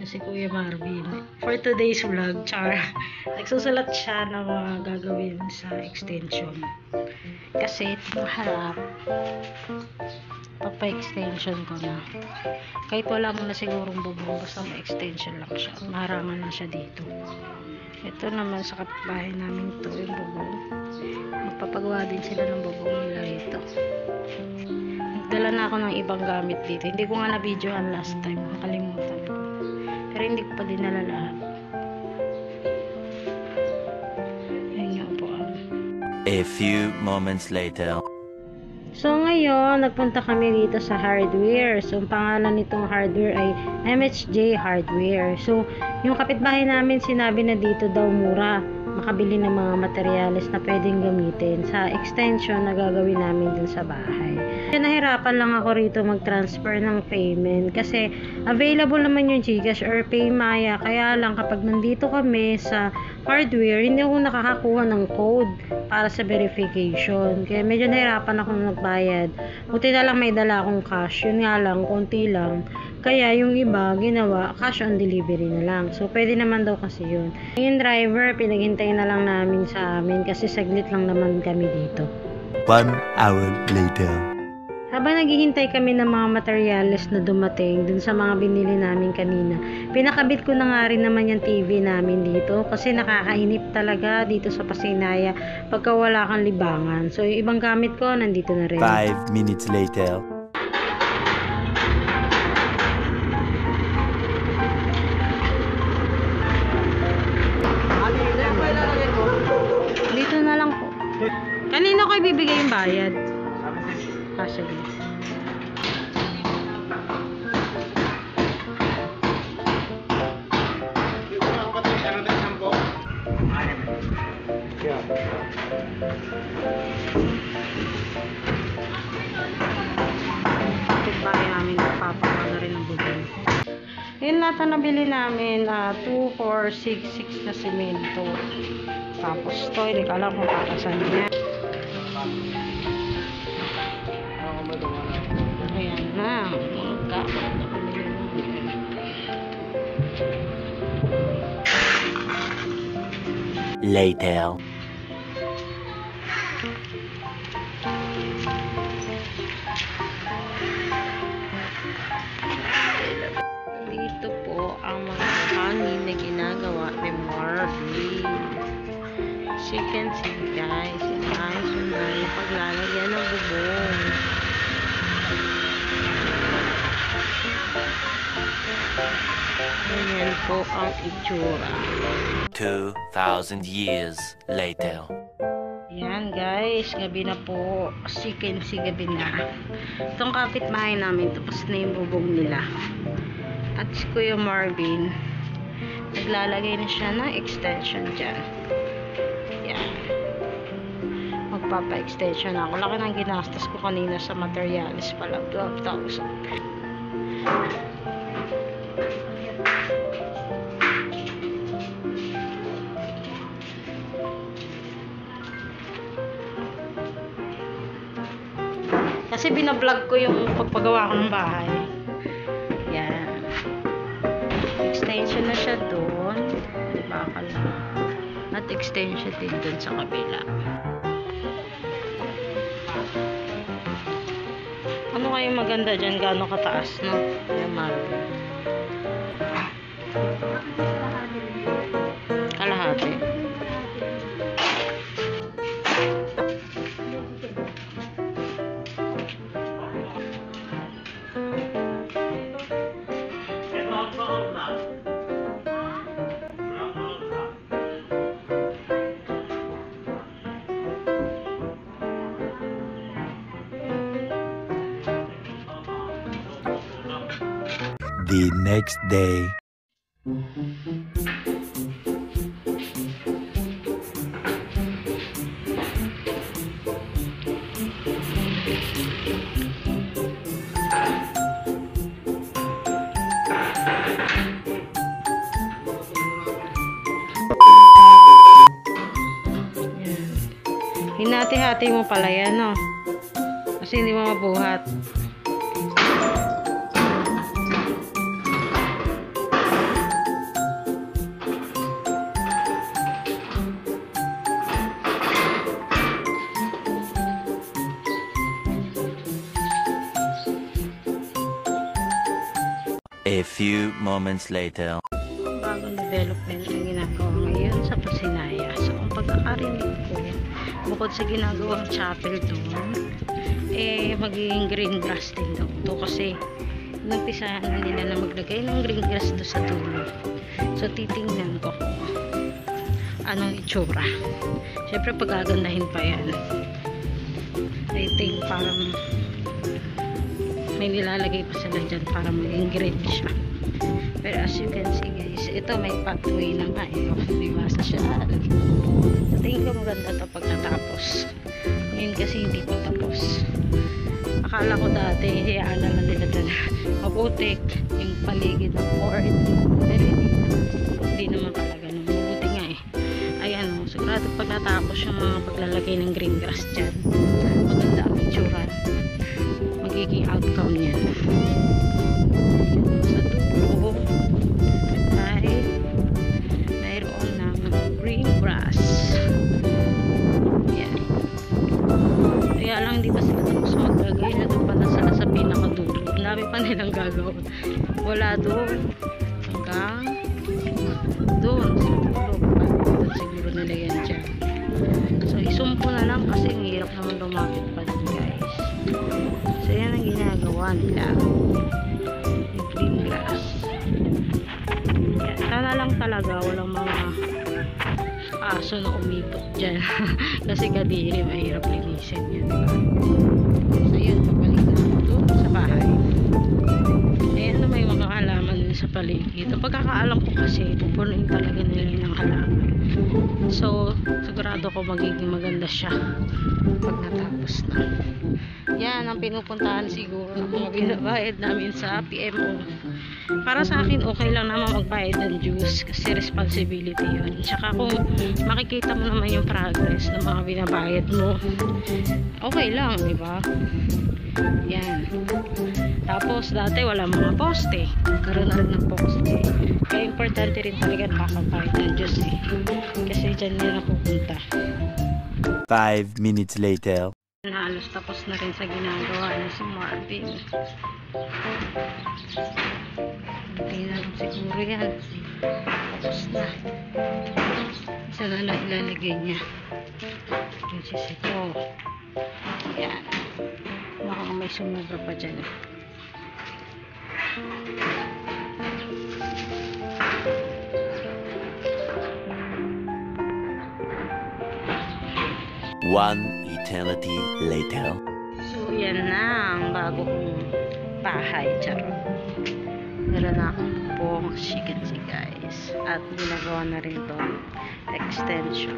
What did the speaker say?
si Kuya Marvin. For today's vlog, char. Nagsusulat siya ng mga gagawin sa extension. Kasi itong harap, papa-extension ko na. Kahit wala mo na sigurong bubong, basta ma-extension lang siya. Maharangan lang siya dito. Ito naman sa kapitbahay namin to, yung bubong. Magpapagawa din sila ng bubong nila ito. Nagdala na ako ng ibang gamit dito. Hindi ko nga na-videohan last time. Nakalimutan ko. Pero hindi ko pa dinala lahat. Yan yung upuan. A few moments later. So ngayon, nagpunta kami dito sa hardware. So ang pangalan nitong hardware ay MHJ Hardware. So yung kapitbahay namin sinabi na dito daw mura makabili ng mga materyales na pwedeng gamitin sa extension na gagawin namin dun sa bahay. Kaya nahirapan lang ako rito mag-transfer ng payment kasi available naman yung GCash or PayMaya. Kaya lang kapag nandito kami sa hardware, hindi ako nakakakuha ng code para sa verification. Kaya medyo nahirapan ako nagbayad. Buti na lang may dala akong cash. Yun nga lang, konti lang. Kaya yung iba, ginawa, cash on delivery na lang. So, pwede naman daw kasi yun. Yung driver, pinaghintay na lang namin sa amin kasi saglit lang naman kami dito. 1 hour later. Habang naghihintay kami ng mga materyales na dumating dun sa mga binili namin kanina, pinakabit ko na nga rin naman yung TV namin dito kasi nakakainip talaga dito sa Pasinaya pagka wala kang libangan. So, yung ibang gamit ko, nandito na rin. 5 minutes later. Dito na lang po. Kanino ko ibibigay yung bayad? Sige. Kapitbahay namin nagpapagawa na rin ng bubong. Yung lahat na nabili namin 2, 4, 6 na simento. Tapos toilet, alam mo kakasan niya. Ayan na. Later. Dito po ang mga hangin na ginagawa ni Marvin. As you can see guys, ayos na yung paglalagyan ng bubong. Ganyan po ang itsura. 2,000 years later. Ayan guys, gabi na po. As you can see, gabi na. Itong kapitbahay namin, tapos na yung bubong nila. At si Kuya Marvin, naglalagay na siya ng extension dyan. Ayan. Magpapa-extension ako. Laki ng ginastos ko kanina sa materials pala. 12,000. Kasi binablog ko yung pagpagawa ko ng bahay. Yan. Extension na siya doon. Bakal na. At extension din doon sa kabila. Ano kayong maganda dyan? Gano'ng kataas, no? Yung Marvin. Kalahati. The next day. Hinati-hati mo pala yan, no? Kasi hindi mo mabuhat. A few moments later. Bagong development ang ginagawa ngayon sa Pasinaya. So, kung pagkakarinig ko, bukod sa ginagawang chapel doon, magiging green grass din daw ito kasi nagpisahan na nila na maglagay ng green grass doon sa dulo. So, titingnan ko kung anong itsura. Siyempre, pagagandahin pa yan. I think parang may nilalagay pa sila dyan para maging green siya. Pero as you can see guys, ito may pathway na nga diba sa siya. So tingin ko maganda ito pag natapos. Ngayon kasi hindi pa tapos. Akala ko dati hiyaan na lang nila dyan mabutik yung paligid ng court, pero hindi naman pala ganun. Mabuti nga ayan sigurado pag natapos yung mga paglalagay ng green grass dyan, maganda ang itsura, magiging outcome niyan. Sa dulo ay mayroon ng green grass. Yan. Kaya lang hindi pa sila tapos maglagay, na doon pa na sila sa pinakadulo. Ang dami pa nilang gagawin. Wala doon hanggang doon sa dulo. Doon siguro nila yan dyan. So isumpo na lang kasi ang hirap naman lumapit pa din guys. So yan ang ginagawa nila, yung green grass. Yan. Sana lang talaga walang mga aso na umipot dyan. Kasi kadiri mahirap linisin yan. So yun, pabalik na ako doon sa bahay. Ayan na may mga halaman din sa paligid. Ang pagkakaalam ko kasi pupunuin talaga nila ng halaman. So sigurado ko magiging maganda siya pag natapos na. Yan ang pinupuntahan siguro ng mga binabayad namin sa PMO. Para sa akin okay lang naman magbayad ng dues kasi responsibility yun. Tsaka kung makikita mo naman yung progress ng mga binabayad mo, okay lang, diba? Yan. Tapos dati wala mga poste, karoon na rin ng poste. Kaya importante rin talaga nakakabayad ng dues kasi dyan nila pupunta. 5 minutes later. Halos tapos na rin sa ginagawa niya si Marvin. Hindi na lang siguro yan. Tapos na. Isa na lang ilalagay niya. Yung sisito. Yan. Baka may sumubra pa dyan. One eternity later. So, yan na ang bago kong bahay. Charot. Meron na akong bubong, chicken guys. At ginagawa na rin to extension.